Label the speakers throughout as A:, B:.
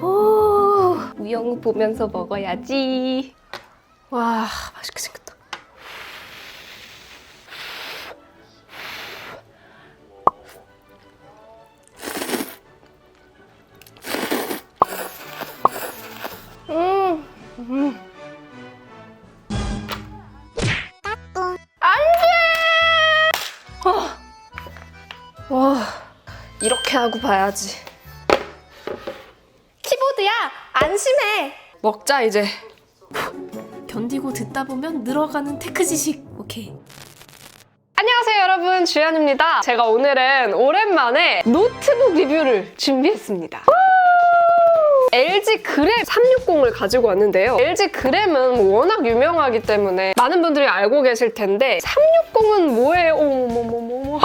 A: 오, 우영우 보면서 먹어야지. 와, 맛있게 생겼다. 와, 이렇게 하고 봐야지. 키보드야, 안심해. 먹자 이제. 견디고 듣다 보면 늘어가는 테크 지식. 오케이. 안녕하세요 여러분, 주연입니다. 제가 오늘은 오랜만에 노트북 리뷰를 준비했습니다. LG 그램 360을 가지고 왔는데요. LG 그램은 워낙 유명하기 때문에 많은 분들이 알고 계실 텐데 360은 뭐예요? 어머머머머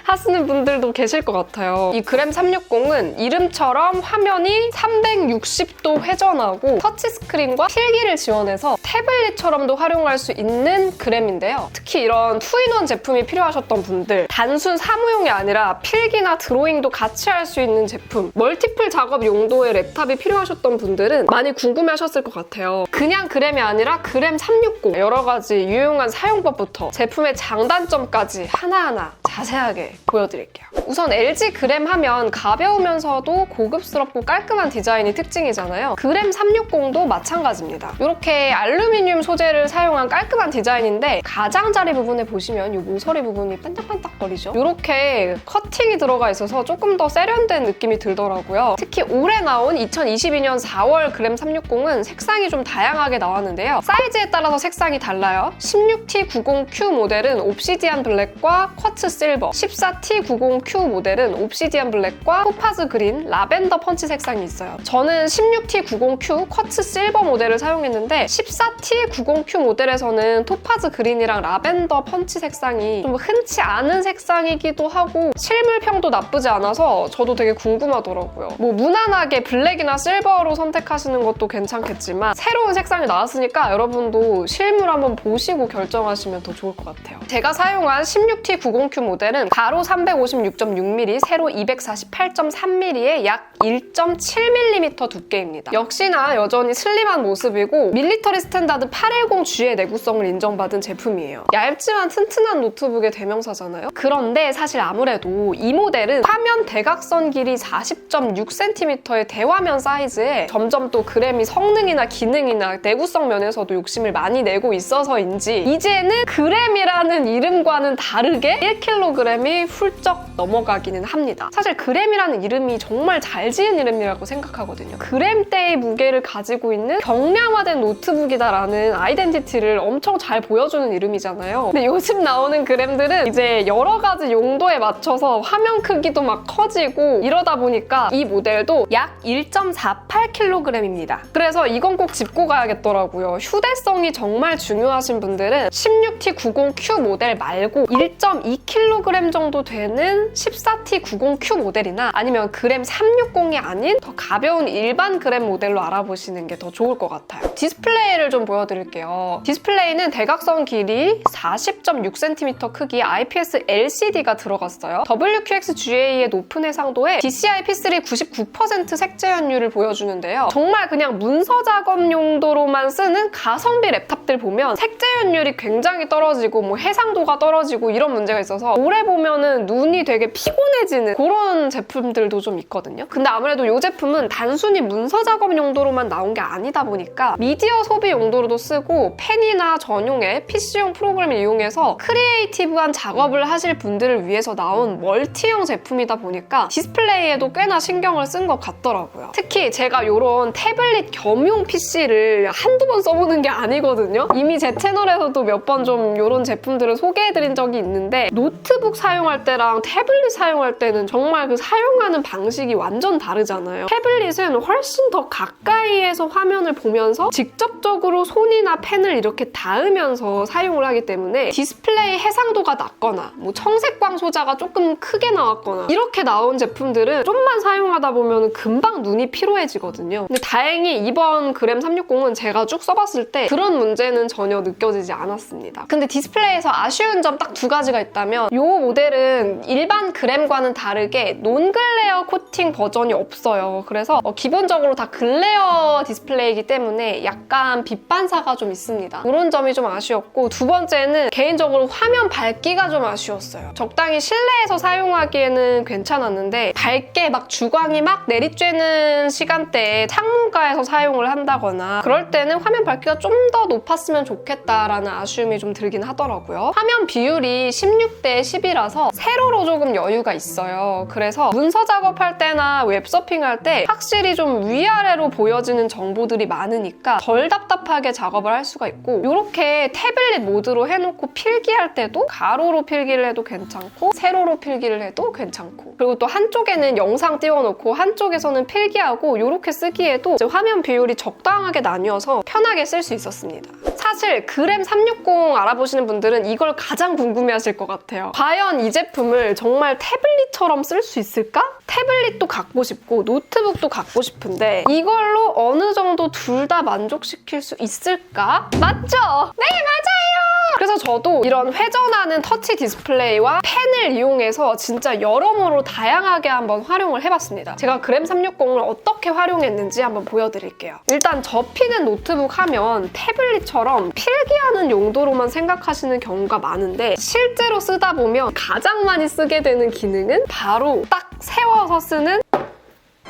A: 하시는 분들도 계실 것 같아요. 이 그램 360은 이름처럼 화면이 360도 회전하고 터치스크린과 필기를 지원해서 태블릿처럼도 활용할 수 있는 그램인데요. 특히 이런 투인원 제품이 필요하셨던 분들, 단순 사무용이 아니라 필기나 드로잉도 같이 할 수 있는 제품, 멀티플 작업 용도의 랩탑이 필요하셨던 분들은 많이 궁금해하셨을 것 같아요. 그냥 그램이 아니라 그램 360, 여러 가지 유용한 사용법부터 제품의 장단점까지 하나하나 자세하게 보여드릴게요. 우선 LG 그램 하면 가벼우면서도 고급스럽고 깔끔한 디자인이 특징이잖아요. 그램 360도 마찬가지입니다. 이렇게 알루미늄 소재를 사용한 깔끔한 디자인인데 가장자리 부분에 보시면 이 모서리 부분이 반짝반짝거리죠. 이렇게 커팅이 들어가 있어서 조금 더 세련된 느낌이 들더라고요. 특히 올해 나온 2022년 4월 그램 360은 색상이 좀 다양하게 나왔는데요. 사이즈에 따라서 색상이 달라요. 16T90Q 모델은 옵시디안 블랙과 쿼츠 실버, 14T90Q 모델은 옵시디안 블랙과 토파즈 그린, 라벤더 펀치 색상이 있어요. 저는 16T90Q 쿼츠 실버 모델을 사용했는데 14T90Q 모델에서는 토파즈 그린이랑 라벤더 펀치 색상이 좀 흔치 않은 색상이기도 하고 실물평도 나쁘지 않아서 저도 되게 궁금하더라고요. 뭐 무난하게 블랙이나 실버로 선택하시는 것도 괜찮겠지만 새로운 색상이 나왔으니까 여러분도 실물 한번 보시고 결정하시면 더 좋을 것 같아요. 제가 사용한 16T90Q 모델은 가로 356.6mm, 세로 248.3mm의 약 1.7mm 두께입니다. 역시나 여전히 슬림한 모습이고 밀리터리 스탠다드 810G의 내구성을 인정받은 제품이에요. 얇지만 튼튼한 노트북의 대명사잖아요. 그런데 사실 아무래도 이 모델은 화면 대각선 길이 40.6cm의 대화면 사이즈에 점점 또 그램이 성능이나 기능이나 내구성 면에서도 욕심을 많이 내고 있어서인지 이제는 그램이라는 이름과는 다르게 1kg이 훌쩍 넘어가기는 합니다. 사실 그램이라는 이름이 정말 잘 지은 이름이라고 생각하거든요. 그램대의 무게를 가지고 있는 경량화된 노트북이다라는 아이덴티티를 엄청 잘 보여주는 이름이잖아요. 근데 요즘 나오는 그램들은 이제 여러 가지 용도에 맞춰서 화면 크기도 막 커지고 이러다 보니까 이 모델도 약 1.48kg입니다. 그래서 이건 꼭 짚고 가야겠더라고요. 휴대성이 정말 중요하신 분들은 16T90Q 모델 말고 1.2kg 정도 되는 14T90Q 모델이나 아니면 그램 360이 아닌 더 가벼운 일반 그램 모델로 알아보시는 게 더 좋을 것 같아요. 디스플레이를 좀 보여드릴게요. 디스플레이는 대각선 길이 40.6cm 크기의 IPS LCD가 들어갔어요. WQXGA의 높은 해상도에 DCI P3 99% 색재 연율을 보여주는데요. 정말 그냥 문서 작업 용도로만 쓰는 가성비 랩탑들 보면 색재 연율이 굉장히 떨어지고 뭐 해상도가 떨어지고 이런 문제가 있어서 오래 보면은 눈이 되게 피곤해지는 그런 제품들도 좀 있거든요. 근데 아무래도 이 제품은 단순히 문서 작업 용도로만 나온 게 아니다 보니까 미디어 소비 용도로도 쓰고 펜이나 전용의 PC용 프로그램을 이용해서 크리에이티브한 작업을 하실 분들을 위해서 나온 멀티형 제품이다 보니까 디스플레이에도 꽤나 신경을 쓴 것 같더라고요. 특히 제가 이런 태블릿 겸용 PC를 한두 번 써보는 게 아니거든요. 이미 제 채널에서도 몇 번 좀 이런 제품들을 소개해드린 적이 있는데 노트북 사용할 때랑 태블릿 사용할 때는 정말 그 사용하는 방식이 완전 다르잖아요. 태블릿은 훨씬 더 가까이에서 화면을 보면서 직접적으로 손이나 펜을 이렇게 닿으면서 사용을 하기 때문에 디스플레이 해상도가 낮거나 뭐 청색광 소자가 조금 크게 나왔거나 이렇게 나온 제품들은 좀만 사용하다 보면 금방 눈이 피로해지거든요. 근데 다행히 이번 그램 360은 제가 쭉 써봤을 때 그런 문제는 전혀 느껴지지 않았습니다. 근데 디스플레이에서 아쉬운 점 딱 두 가지가 있다면 이 모델은 일반 그램과는 다르게 논글레어 코팅 버전이 없어요. 그래서 기본적으로 다 글레어 디스플레이이기 때문에 약간 빛 반사가 좀 있습니다. 그런 점이 좀 아쉬웠고, 두 번째는 개인적으로 화면 밝기가 좀 아쉬웠어요. 적당히 실내에서 사용하기에는 괜찮았는데 밝게 막 주광이 막 내리쬐는 시간대에 창문가에서 사용을 한다거나 그럴 때는 화면 밝기가 좀 더 높았으면 좋겠다라는 아쉬움이 좀 들긴 하더라고요. 화면 비율이 16대 10이라서 세로로 조금 여유가 있어요. 그래서 문서 작업할 때나 웹서핑할 때 확실히 좀 위아래로 보여지는 정보들이 많으니까 덜 답답하게 작업을 할 수가 있고, 이렇게 태블릿 모드로 해놓고 필기할 때도 가로로 필기를 해도 괜찮고 세로로 필기를 해도 괜찮고, 그리고 또 한쪽에는 영상 띄워놓고 한쪽에서는 필기하고, 이렇게 쓰기에도 이제 화면 비율이 적당하게 나뉘어서 편하게 쓸 수 있었습니다. 사실 그램 360 알아보시는 분들은 이걸 가장 궁금해하실 것 같아요. 과연 이 제품을 정말 태블릿처럼 쓸 수 있을까? 태블릿도 갖고 싶고 노트북도 갖고 싶은데 이걸로 어느 정도 둘 다 만족시킬 수 있을까? 맞죠? 네, 맞아요! 그래서 저도 이런 회전하는 터치 디스플레이와 펜을 이용해서 진짜 여러모로 다양하게 한번 활용을 해봤습니다. 제가 그램 360을 어떻게 활용했는지 한번 보여드릴게요. 일단 접히는 노트북 하면 태블릿처럼 필기하는 용도로만 생각하시는 경우가 많은데, 실제로 쓰다 보면 가장 많이 쓰게 되는 기능은 바로 딱 세워서 쓰는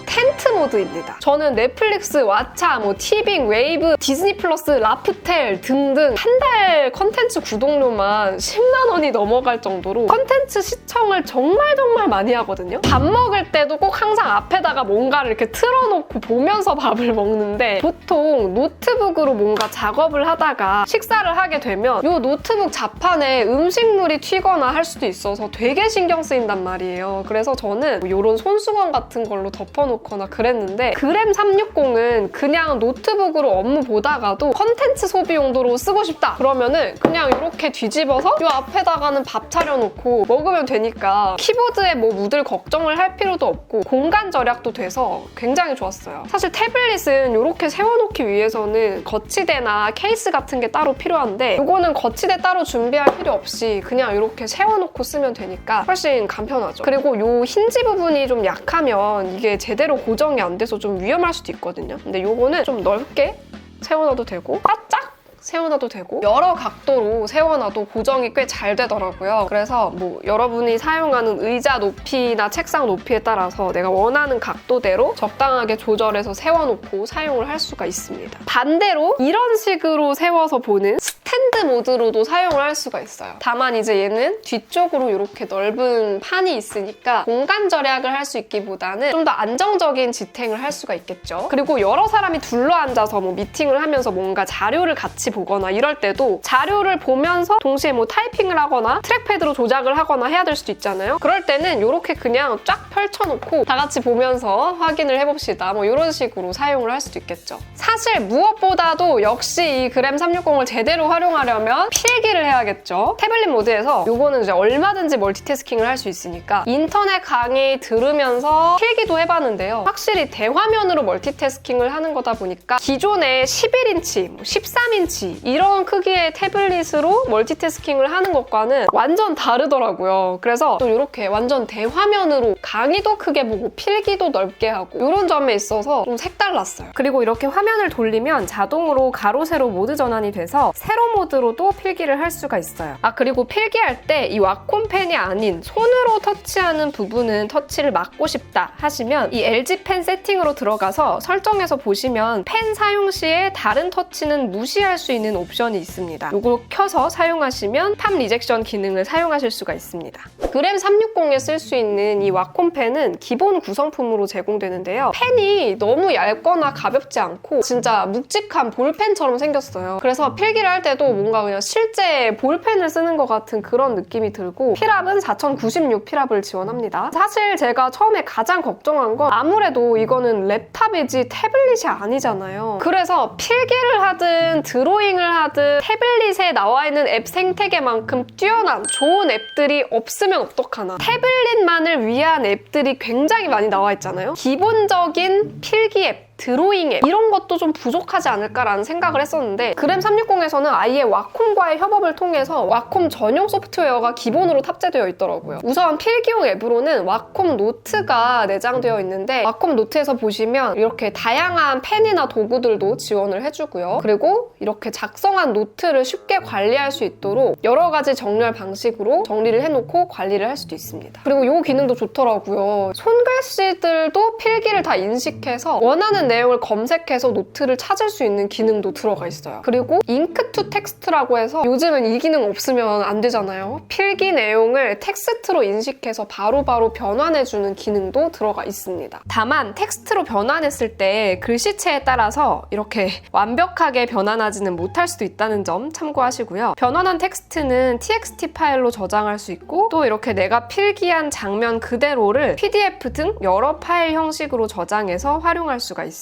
A: 텐트 모드입니다. 저는 넷플릭스, 왓챠, 티빙, 웨이브, 디즈니 플러스, 라프텔 등등 한 달 컨텐츠 구독료만 10만 원이 넘어갈 정도로 컨텐츠 시청을 정말 많이 하거든요. 밥 먹을 때도 꼭 항상 앞에다가 뭔가를 이렇게 틀어놓고 보면서 밥을 먹는데, 보통 노트북으로 뭔가 작업을 하다가 식사를 하게 되면 이 노트북 자판에 음식물이 튀거나 할 수도 있어서 되게 신경 쓰인단 말이에요. 그래서 저는 이런 손수건 같은 걸로 덮어놓거나 그랬는데, 그램 360은 그냥 노트북으로 업무 보다가도 컨텐츠 소비 용도로 쓰고 싶다 그러면은 그냥 이렇게 뒤집어서 이 앞에다가는 밥 차려놓고 먹으면 되니까 키보드에 뭐 묻을 걱정을 할 필요도 없고 공간 절약도 돼서 굉장히 좋았어요. 사실 태블릿은 이렇게 세워놓기 위해서는 거치대나 케이스 같은 게 따로 필요한데, 이거는 거치대 따로 준비할 필요 없이 그냥 이렇게 세워놓고 쓰면 되니까 훨씬 간편하죠. 그리고 이 힌지 부분이 좀 약하면 이게 제대로 고정이 안 돼서 좀 위험할 수도 있거든요. 근데 이거는 좀 넓게 세워놔도 되고 바짝 세워놔도 되고 여러 각도로 세워놔도 고정이 꽤 잘 되더라고요. 그래서 뭐 여러분이 사용하는 의자 높이나 책상 높이에 따라서 내가 원하는 각도대로 적당하게 조절해서 세워놓고 사용을 할 수가 있습니다. 반대로 이런 식으로 세워서 보는 스탠드 모드로도 사용을 할 수가 있어요. 다만 이제 얘는 뒤쪽으로 이렇게 넓은 판이 있으니까 공간 절약을 할 수 있기보다는 좀 더 안정적인 지탱을 할 수가 있겠죠. 그리고 여러 사람이 둘러앉아서 뭐 미팅을 하면서 뭔가 자료를 같이 보거나 이럴 때도 자료를 보면서 동시에 뭐 타이핑을 하거나 트랙패드로 조작을 하거나 해야 될 수도 있잖아요. 그럴 때는 이렇게 그냥 쫙 펼쳐놓고 다 같이 보면서 확인을 해봅시다. 뭐 이런 식으로 사용을 할 수도 있겠죠. 사실 무엇보다도 역시 이 그램 360을 제대로 활용하려면 필기를 해야겠죠. 태블릿 모드에서 이거는 이제 얼마든지 멀티태스킹을 할 수 있으니까 인터넷 강의 들으면서 필기도 해봤는데요. 확실히 대화면으로 멀티태스킹을 하는 거다 보니까 기존의 11인치, 13인치 이런 크기의 태블릿으로 멀티태스킹을 하는 것과는 완전 다르더라고요. 그래서 또 이렇게 완전 대화면으로 강의도 크게 보고 필기도 넓게 하고 이런 점에 있어서 좀 색달랐어요. 그리고 이렇게 화면을 돌리면 자동으로 가로, 세로 모드 전환이 돼서 세로 모드로도 필기를 할 수가 있어요. 그리고 필기할 때 이 와콤 펜이 아닌 손으로 터치하는 부분은 터치를 막고 싶다 하시면 이 LG 펜 세팅으로 들어가서 설정에서 보시면 펜 사용 시에 다른 터치는 무시할 수 있는 옵션이 있습니다. 이걸 켜서 사용하시면 팜 리젝션 기능을 사용하실 수가 있습니다. 그램 360에 쓸 수 있는 이 와콤 펜은 기본 구성품으로 제공되는데요. 펜이 너무 얇거나 가볍지 않고 진짜 묵직한 볼펜처럼 생겼어요. 그래서 필기를 할 때도 뭔가 그냥 실제 볼펜을 쓰는 것 같은 그런 느낌이 들고, 필압은 4096 필압을 지원합니다. 사실 제가 처음에 가장 걱정한 건 아무래도 이거는 랩탑이지 태블릿이 아니잖아요. 그래서 필기를 하든 드로잉을 하든 태블릿에 나와 있는 앱 생태계만큼 뛰어난 좋은 앱들이 없으면 어떡하나. 태블릿만을 위한 앱들이 굉장히 많이 나와 있잖아요. 기본적인 필기 앱 드로잉 앱 이런 것도 좀 부족하지 않을까라는 생각을 했었는데 그램 360에서는 아예 와콤과의 협업을 통해서 와콤 전용 소프트웨어가 기본으로 탑재되어 있더라고요. 우선 필기용 앱으로는 와콤 노트가 내장되어 있는데 와콤 노트에서 보시면 이렇게 다양한 펜이나 도구들도 지원을 해주고요. 그리고 이렇게 작성한 노트를 쉽게 관리할 수 있도록 여러 가지 정렬 방식으로 정리를 해놓고 관리를 할 수도 있습니다. 그리고 이 기능도 좋더라고요. 손글씨들도 필기를 다 인식해서 원하는 내용을 검색해서 노트를 찾을 수 있는 기능도 들어가 있어요. 그리고 잉크 투 텍스트라고 해서 요즘은 이 기능 없으면 안 되잖아요. 필기 내용을 텍스트로 인식해서 바로바로 변환해주는 기능도 들어가 있습니다. 다만 텍스트로 변환했을 때 글씨체에 따라서 이렇게 완벽하게 변환하지는 못할 수도 있다는 점 참고하시고요. 변환한 텍스트는 txt 파일로 저장할 수 있고 또 이렇게 내가 필기한 장면 그대로를 PDF 등 여러 파일 형식으로 저장해서 활용할 수가 있습니다.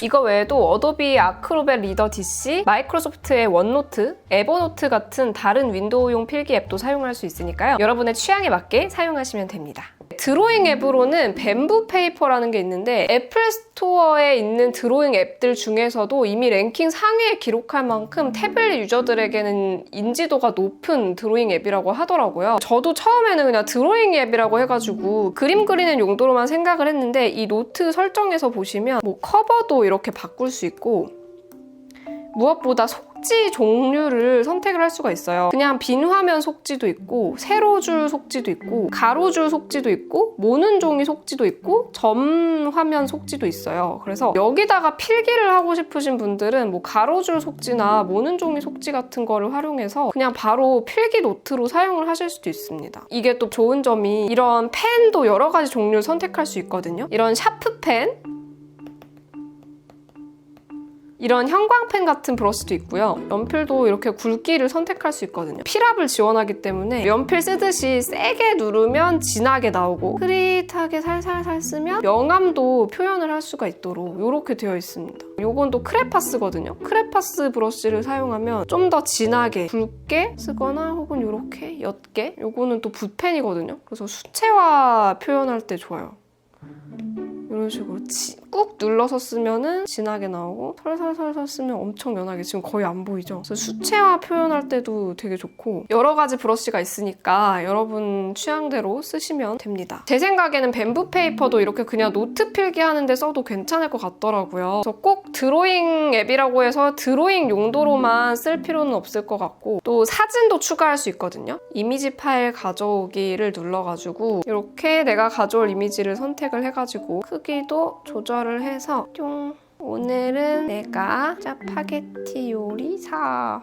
A: 이거 외에도 어도비 아크로벳 리더 DC, 마이크로소프트의 원노트, 에버노트 같은 다른 윈도우용 필기 앱도 사용할 수 있으니까요. 여러분의 취향에 맞게 사용하시면 됩니다. 드로잉 앱으로는 뱀부 페이퍼라는 게 있는데 애플 스토어에 있는 드로잉 앱들 중에서도 이미 랭킹 상위에 기록할 만큼 태블릿 유저들에게는 인지도가 높은 드로잉 앱이라고 하더라고요. 저도 처음에는 그냥 드로잉 앱이라고 해가지고 그림 그리는 용도로만 생각을 했는데 이 노트 설정에서 보시면 뭐 커버도 이렇게 바꿀 수 있고 무엇보다 속지 종류를 선택을 할 수가 있어요. 그냥 빈 화면 속지도 있고 세로줄 속지도 있고 가로줄 속지도 있고 모는 종이 속지도 있고 점 화면 속지도 있어요. 그래서 여기다가 필기를 하고 싶으신 분들은 뭐 가로줄 속지나 모는 종이 속지 같은 거를 활용해서 그냥 바로 필기 노트로 사용을 하실 수도 있습니다. 이게 또 좋은 점이 이런 펜도 여러 가지 종류를 선택할 수 있거든요. 이런 샤프펜, 이런 형광펜 같은 브러쉬도 있고요. 연필도 이렇게 굵기를 선택할 수 있거든요. 필압을 지원하기 때문에 연필 쓰듯이 세게 누르면 진하게 나오고 흐릿하게 살살살 쓰면 명암도 표현을 할 수가 있도록 이렇게 되어 있습니다. 요건 또 크레파스거든요. 크레파스 브러쉬를 사용하면 좀 더 진하게 굵게 쓰거나 혹은 이렇게 옅게 요거는 또 붓펜이거든요. 그래서 수채화 표현할 때 좋아요. 이런 식으로 꾹 눌러서 쓰면은 진하게 나오고 살살살살 쓰면 엄청 연하게 지금 거의 안 보이죠? 그래서 수채화 표현할 때도 되게 좋고 여러 가지 브러쉬가 있으니까 여러분 취향대로 쓰시면 됩니다. 제 생각에는 뱀부 페이퍼도 이렇게 그냥 노트 필기하는데 써도 괜찮을 것 같더라고요. 그래서 꼭 드로잉 앱이라고 해서 드로잉 용도로만 쓸 필요는 없을 것 같고 또 사진도 추가할 수 있거든요. 이미지 파일 가져오기를 눌러가지고 이렇게 내가 가져올 이미지를 선택을 해가지고 크기도 조절을 해서 뿅! 오늘은 내가 짜파게티 요리사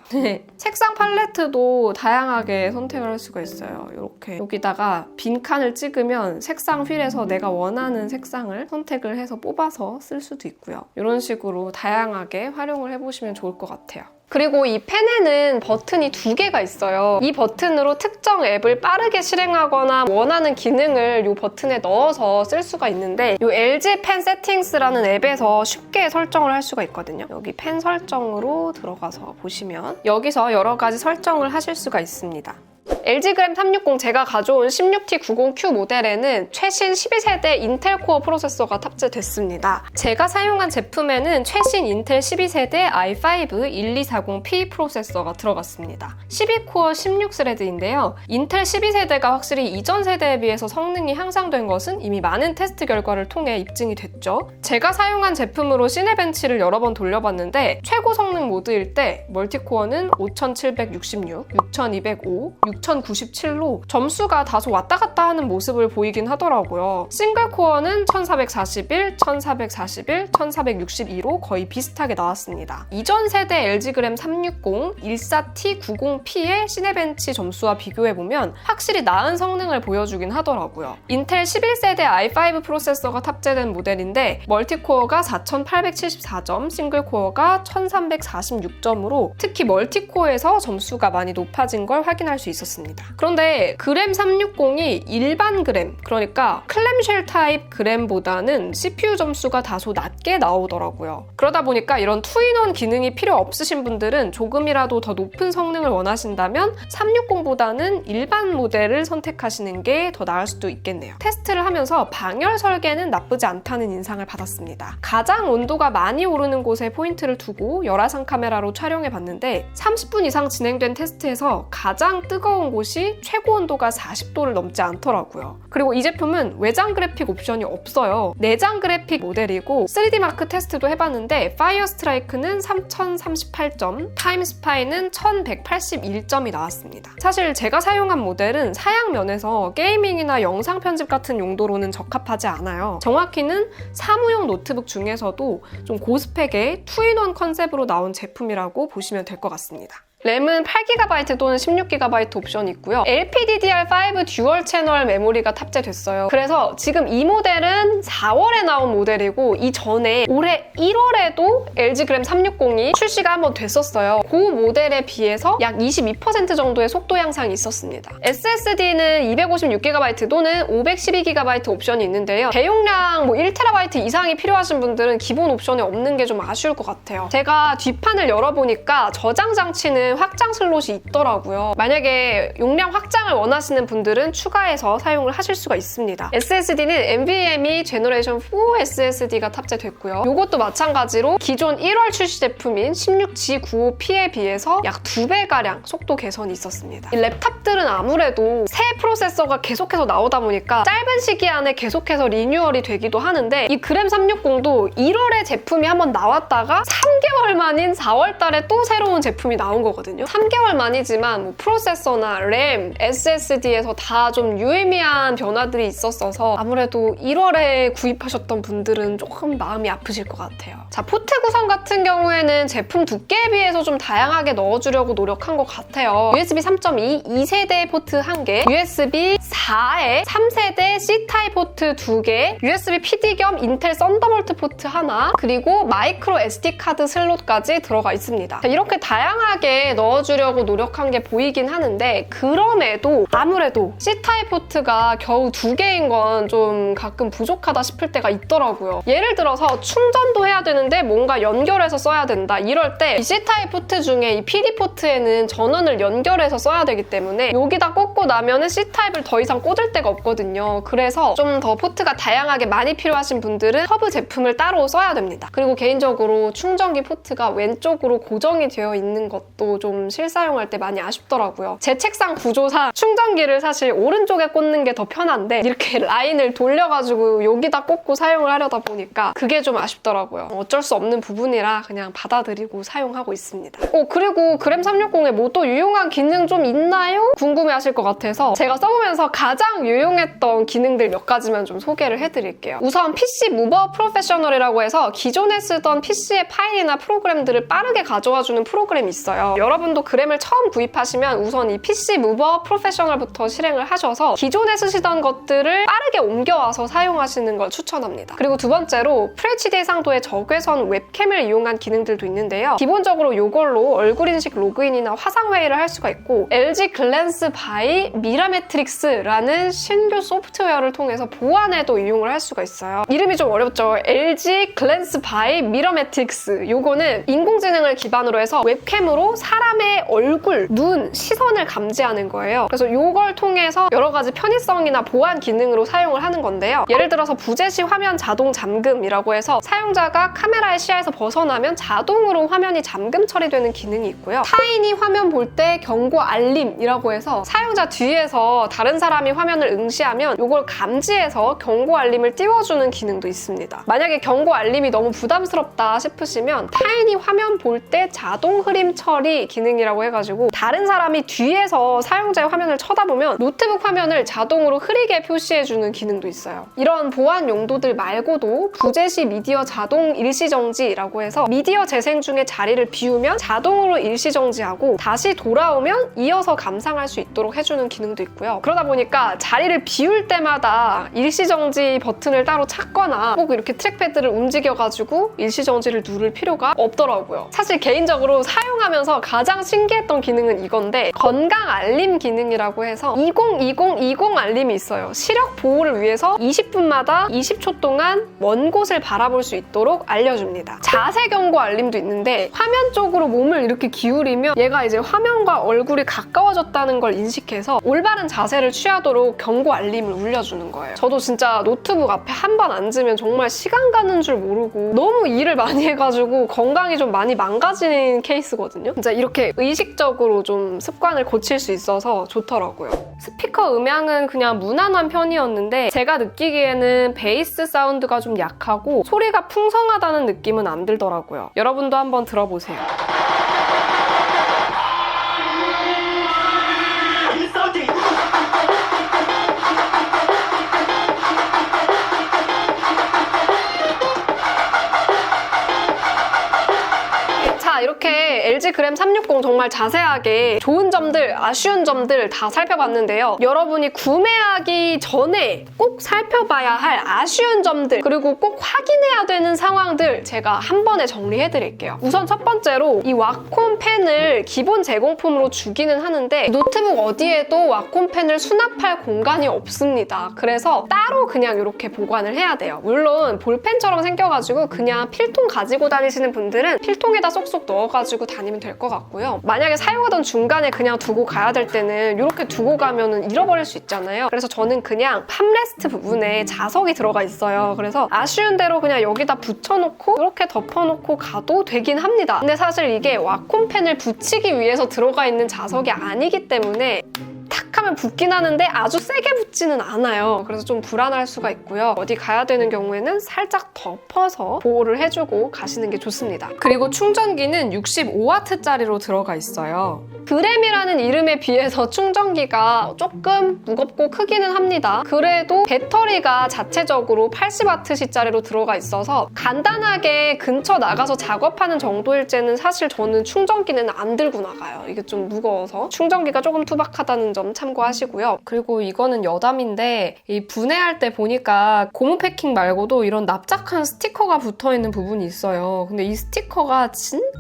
A: 색상 팔레트도 다양하게 선택을 할 수가 있어요. 이렇게 여기다가 빈칸을 찍으면 색상 휠에서 내가 원하는 색상을 선택을 해서 뽑아서 쓸 수도 있고요. 이런 식으로 다양하게 활용을 해보시면 좋을 것 같아요. 그리고 이 펜에는 버튼이 2개가 있어요. 이 버튼으로 특정 앱을 빠르게 실행하거나 원하는 기능을 이 버튼에 넣어서 쓸 수가 있는데 이 LG 펜 세팅스라는 앱에서 쉽게 설정을 할 수가 있거든요. 여기 펜 설정으로 들어가서 보시면 여기서 여러 가지 설정을 하실 수가 있습니다. LG 그램 360 제가 가져온 16T90Q 모델에는 최신 12세대 인텔 코어 프로세서가 탑재됐습니다. 제가 사용한 제품에는 최신 인텔 12세대 i5-1240P 프로세서가 들어갔습니다. 12코어 16스레드인데요. 인텔 12세대가 확실히 이전 세대에 비해서 성능이 향상된 것은 이미 많은 테스트 결과를 통해 입증이 됐죠. 제가 사용한 제품으로 시네벤치를 여러 번 돌려봤는데 최고 성능 모드일 때 멀티코어는 5766, 6205, 6097로 점수가 다소 왔다 갔다 하는 모습을 보이긴 하더라고요. 싱글코어는 1441, 1441, 1462로 거의 비슷하게 나왔습니다. 이전 세대 LG 그램 360, 14T90P의 시네벤치 점수와 비교해보면 확실히 나은 성능을 보여주긴 하더라고요. 인텔 11세대 i5 프로세서가 탑재된 모델인데 멀티코어가 4874점, 싱글코어가 1346점으로 특히 멀티코어에서 점수가 많이 높아진 걸 확인할 수 있었습니다. 있었습니다. 그런데 그램 360이 일반 그램, 그러니까 클램쉘 타입 그램보다는 CPU 점수가 다소 낮게 나오더라고요. 그러다 보니까 이런 투인원 기능이 필요 없으신 분들은 조금이라도 더 높은 성능을 원하신다면 360보다는 일반 모델을 선택하시는 게 더 나을 수도 있겠네요. 테스트를 하면서 방열 설계는 나쁘지 않다는 인상을 받았습니다. 가장 온도가 많이 오르는 곳에 포인트를 두고 열화상 카메라로 촬영해 봤는데 30분 이상 진행된 테스트에서 가장 뜨거운 곳이 최고 온도가 40도를 넘지 않더라고요. 그리고 이 제품은 외장 그래픽 옵션이 없어요. 내장 그래픽 모델이고 3D 마크 테스트도 해봤는데 파이어 스트라이크는 3038점, 타임 스파이는 1181점이 나왔습니다. 사실 제가 사용한 모델은 사양 면에서 게이밍이나 영상 편집 같은 용도로는 적합하지 않아요. 정확히는 사무용 노트북 중에서도 좀 고스펙의 투인원 컨셉으로 나온 제품이라고 보시면 될 것 같습니다. 램은 8GB 또는 16GB 옵션이 있고요. LPDDR5 듀얼 채널 메모리가 탑재됐어요. 그래서 지금 이 모델은 4월에 나온 모델이고 이전에 올해 1월에도 LG 그램 360이 출시가 한번 됐었어요. 그 모델에 비해서 약 22% 정도의 속도 향상이 있었습니다. SSD는 256GB 또는 512GB 옵션이 있는데요. 대용량 1TB 이상이 필요하신 분들은 기본 옵션에 없는 게 좀 아쉬울 것 같아요. 제가 뒷판을 열어보니까 저장 장치는 확장 슬롯이 있더라고요. 만약에 용량 확장을 원하시는 분들은 추가해서 사용을 하실 수가 있습니다. SSD는 NVMe 제너레이션 4 SSD가 탑재됐고요. 이것도 마찬가지로 기존 1월 출시 제품인 16G95P에 비해서 약 2배가량 속도 개선이 있었습니다. 이 랩탑들은 아무래도 새 프로세서가 계속해서 나오다 보니까 짧은 시기 안에 계속해서 리뉴얼이 되기도 하는데 이 그램 360도 1월에 제품이 한번 나왔다가 3개월 만인 4월 달에 또 새로운 제품이 나온 거거든요. 3개월 만이지만 프로세서나 램, SSD에서 다 좀 유의미한 변화들이 있었어서 아무래도 1월에 구입하셨던 분들은 조금 마음이 아프실 것 같아요. 자, 포트 구성 같은 경우에는 제품 두께에 비해서 좀 다양하게 넣어주려고 노력한 것 같아요. USB 3.2 2세대 포트 1개, USB 4에 3세대 C타입 포트 2개, USB PD 겸 인텔 썬더볼트 포트 하나, 그리고 마이크로 SD 카드 슬롯까지 들어가 있습니다. 자, 이렇게 다양하게 넣어주려고 노력한 게 보이긴 하는데 그럼에도 아무래도 C타입 포트가 겨우 2개인 건 좀 가끔 부족하다 싶을 때가 있더라고요. 예를 들어서 충전도 해야 되는데 뭔가 연결해서 써야 된다. 이럴 때 이 C타입 포트 중에 이 PD 포트에는 전원을 연결해서 써야 되기 때문에 여기다 꽂고 나면은 C타입을 더 이상 꽂을 데가 없거든요. 그래서 좀 더 포트가 다양하게 많이 필요하신 분들은 허브 제품을 따로 써야 됩니다. 그리고 개인적으로 충전기 포트가 왼쪽으로 고정이 되어 있는 것도 좀 실사용할 때 많이 아쉽더라고요. 제 책상 구조상 충전기를 사실 오른쪽에 꽂는 게 더 편한데 이렇게 라인을 돌려가지고 여기다 꽂고 사용을 하려다 보니까 그게 좀 아쉽더라고요. 어쩔 수 없는 부분이라 그냥 받아들이고 사용하고 있습니다. 그리고 그램 360에 뭐 또 유용한 기능 좀 있나요? 궁금해하실 것 같아서 제가 써보면서 가장 유용했던 기능들 몇 가지만 좀 소개를 해드릴게요. 우선 PC 무버 프로페셔널이라고 해서 기존에 쓰던 PC의 파일이나 프로그램들을 빠르게 가져와주는 프로그램이 있어요. 여러분도 그램을 처음 구입하시면 우선 이 PC 무버 프로페셔널부터 실행을 하셔서 기존에 쓰시던 것들을 빠르게 옮겨와서 사용하시는 걸 추천합니다. 그리고 두 번째로 FHD 해상도의 적외선 웹캠을 이용한 기능들도 있는데요. 기본적으로 이걸로 얼굴 인식 로그인이나 화상 회의를 할 수가 있고 LG 글랜스 바이 미라매트릭스라는 신규 소프트웨어를 통해서 보안에도 이용을 할 수가 있어요. 이름이 좀 어렵죠? LG 글랜스 바이 미러매트릭스. 요거는 인공지능을 기반으로 해서 웹캠으로 사람의 얼굴, 눈, 시선을 감지하는 거예요. 그래서 요걸 통해서 여러 가지 편의성이나 보안 기능으로 사용을 하는 건데요. 예를 들어서 부재시 화면 자동 잠금이라고 해서 사용자가 카메라의 시야에서 벗어나면 자동으로 화면이 잠금 처리되는 기능이 있고요. 타인이 화면 볼 때 경고 알림이라고 해서 사용자 뒤에서 다른 사람이 화면을 응시하면 이걸 감지해서 경고 알림을 띄워주는 기능도 있습니다. 만약에 경고 알림이 너무 부담스럽다 싶으시면 타인이 화면 볼 때 자동 흐림 처리 기능이라고 해가지고 다른 사람이 뒤에서 사용자의 화면을 쳐다보면 노트북 화면을 자동으로 흐리게 표시해주는 기능도 있어요. 이런 보안 용도들 말고도 부재시 미디어 자동 일시정지라고 해서 미디어 재생 중에 자리를 비우면 자동으로 일시정지하고 다시 돌아오면 이어서 감상할 수 있도록 해주는 기능도 있고요. 그러다 보니까 자리를 비울 때마다 일시정지 버튼을 따로 찾거나 꼭 이렇게 트랙패드를 움직여가지고 일시정지를 누를 필요가 없더라고요. 사실 개인적으로 사용하면서 가장 신기했던 기능은 이건데 건강 알림 기능이라고 해서 2020 알림이 있어요. 시력 보호를 위해서 20분마다 20초 동안 먼 곳을 바라볼 수 있도록 알려줍니다. 자세 경고 알림도 있는데 화면 쪽으로 몸을 이렇게 기울이면 얘가 이제 화면과 얼굴이 가까워졌다는 걸 인식해서 올바른 자세를 취하도록 경고 알림을 울려주는 거예요. 저도 진짜 노트북 앞에 한 번 앉으면 정말 시간 가는 줄 모르고 너무 일을 많이 해가지고 건강이 좀 많이 망가지는 케이스거든요. 진짜 이렇게 의식적으로 좀 습관을 고칠 수 있어서 좋더라고요. 스피커 음향은 그냥 무난한 편이었는데 제가 느끼기에는 베이스 사운드가 좀 약하고 소리가 풍성하다는 느낌은 안 들더라고요. 여러분도 한번 들어보세요. 이렇게 LG 그램 360 정말 자세하게 좋은 점들, 아쉬운 점들 다 살펴봤는데요. 여러분이 구매하기 전에 꼭 살펴봐야 할 아쉬운 점들 그리고 꼭 확인해야 되는 상황들 제가 한 번에 정리해드릴게요. 우선 첫 번째로 이 와콤 펜을 기본 제공품으로 주기는 하는데 노트북 어디에도 와콤 펜을 수납할 공간이 없습니다. 그래서 따로 그냥 이렇게 보관을 해야 돼요. 물론 볼펜처럼 생겨가지고 그냥 필통 가지고 다니시는 분들은 필통에다 쏙쏙 넣어가지고 다니면 될 것 같고요. 만약에 사용하던 중간에 그냥 두고 가야 될 때는 이렇게 두고 가면 잃어버릴 수 있잖아요. 그래서 저는 그냥 팜레스트 부분에 자석이 들어가 있어요. 그래서 아쉬운 대로 그냥 여기다 붙여놓고 이렇게 덮어놓고 가도 되긴 합니다. 근데 사실 이게 와콤펜을 붙이기 위해서 들어가 있는 자석이 아니기 때문에 탁 하면 붙긴 하는데 아주 세게 붙지는 않아요. 그래서 좀 불안할 수가 있고요. 어디 가야 되는 경우에는 살짝 덮어서 보호를 해주고 가시는 게 좋습니다. 그리고 충전기는 65W짜리로 들어가 있어요. 그램이라는 이름에 비해서 충전기가 조금 무겁고 크기는 합니다. 그래도 배터리가 자체적으로 80W짜리로 들어가 있어서 간단하게 근처 나가서 작업하는 정도일 때는 사실 저는 충전기는 안 들고 나가요. 이게 좀 무거워서. 충전기가 조금 투박하다는 점 참고하시고요. 그리고 이거는 여담인데 이 분해할 때 보니까 고무 패킹 말고도 이런 납작한 스티커가 붙어있는 부분이 있어요. 근데 이 스티커가 진짜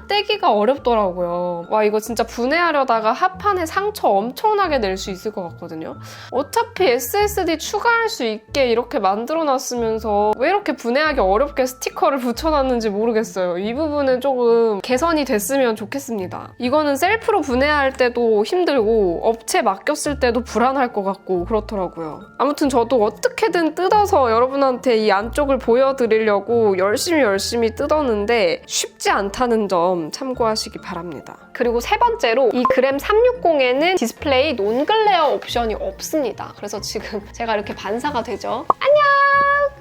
A: 떼기가 어렵더라고요. 와, 이거 진짜 분해하려다가 합판에 상처 엄청나게 낼 수 있을 것 같거든요. 어차피 SSD 추가할 수 있게 이렇게 만들어놨으면서 왜 이렇게 분해하기 어렵게 스티커를 붙여놨는지 모르겠어요. 이 부분은 조금 개선이 됐으면 좋겠습니다. 이거는 셀프로 분해할 때도 힘들고 업체 맡겼을 때도 불안할 것 같고 그렇더라고요. 아무튼 저도 어떻게든 뜯어서 여러분한테 이 안쪽을 보여드리려고 열심히 뜯었는데 쉽지 않다는 점 참고하시기 바랍니다. 그리고 세 번째로 이 그램 360에는 디스플레이 논글레어 옵션이 없습니다. 그래서 지금 제가 이렇게 반사가 되죠. 안녕!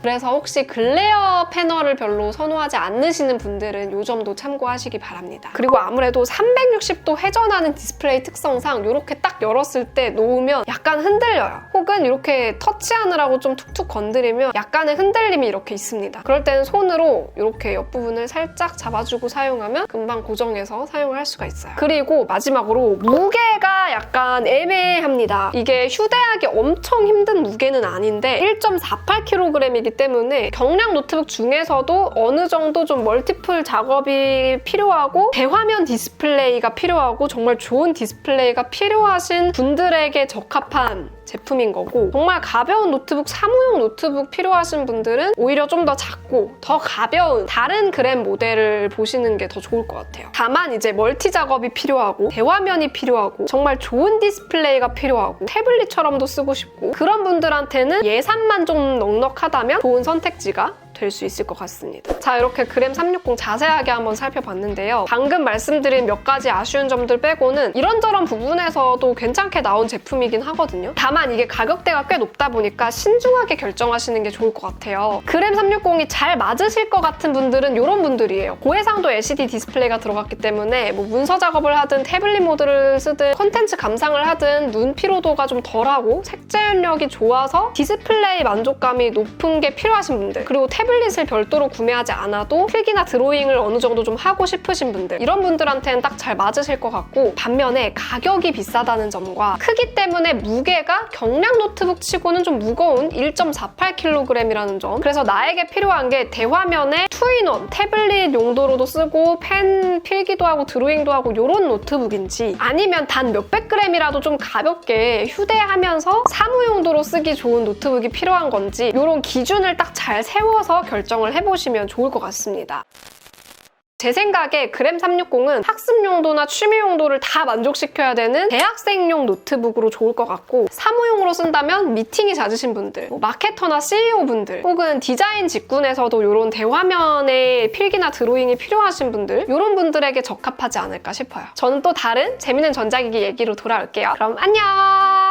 A: 그래서 혹시 글레어 패널을 별로 선호하지 않으시는 분들은 이 점도 참고하시기 바랍니다. 그리고 아무래도 360도 회전하는 디스플레이 특성상 이렇게 딱 열었을 때 놓으면 약간 흔들려요. 혹은 이렇게 터치하느라고 좀 툭툭 건드리면 약간의 흔들림이 이렇게 있습니다. 그럴 때는 손으로 이렇게 옆부분을 살짝 잡아주고 사용하면 금방 고정해서 사용을 할 수가 있어요. 그리고 마지막으로 무게가 약간 애매합니다. 이게 휴대하기 엄청 힘든 무게는 아닌데 1.48kg이기 때문에 경량 노트북 중에서도 어느 정도 좀 멀티플 작업이 필요하고 대화면 디스플레이가 필요하고 정말 좋은 디스플레이가 필요하신 분들에게 적합한 제품인 거고 정말 가벼운 노트북, 사무용 노트북 필요하신 분들은 오히려 좀 더 작고 더 가벼운 다른 그램 모델을 보시는 게 더 좋을 것 같아요. 다만 이제 멀티 작업이 필요하고 대화면이 필요하고 정말 좋은 디스플레이가 필요하고 태블릿처럼도 쓰고 싶고 그런 분들한테는 예산만 좀 넉넉하다면 좋은 선택지가 될 수 있을 것 같습니다. 자, 이렇게 그램 360 자세하게 한번 살펴봤는데요. 방금 말씀드린 몇 가지 아쉬운 점들 빼고는 이런저런 부분에서도 괜찮게 나온 제품이긴 하거든요. 다만 이게 가격대가 꽤 높다 보니까 신중하게 결정하시는 게 좋을 것 같아요. 그램 360이 잘 맞으실 것 같은 분들은 이런 분들이에요. 고해상도 LCD 디스플레이가 들어갔기 때문에 뭐 문서 작업을 하든 태블릿 모드를 쓰든 콘텐츠 감상을 하든 눈 피로도가 좀 덜하고 색재현력이 좋아서 디스플레이 만족감이 높은 게 필요하신 분들 그리고 태블릿 태블릿을 별도로 구매하지 않아도 필기나 드로잉을 어느 정도 좀 하고 싶으신 분들, 이런 분들한테는 딱 잘 맞으실 것 같고, 반면에 가격이 비싸다는 점과 크기 때문에 무게가 경량 노트북 치고는 좀 무거운 1.48kg이라는 점. 그래서 나에게 필요한 게 대화면에 2in1 태블릿 용도로도 쓰고 펜 필기도 하고 드로잉도 하고 이런 노트북인지, 아니면 단 몇백 g이라도 좀 가볍게 휴대하면서 사무 용도로 쓰기 좋은 노트북이 필요한 건지, 이런 기준을 딱 잘 세워서 결정을 해보시면 좋을 것 같습니다. 제 생각에 그램 360은 학습 용도나 취미 용도를 다 만족시켜야 되는 대학생용 노트북으로 좋을 것 같고, 사무용으로 쓴다면 미팅이 잦으신 분들, 마케터나 CEO 분들, 혹은 디자인 직군에서도 이런 대화면에 필기나 드로잉이 필요하신 분들, 이런 분들에게 적합하지 않을까 싶어요. 저는 또 다른 재밌는 전자기기 얘기로 돌아올게요. 그럼 안녕!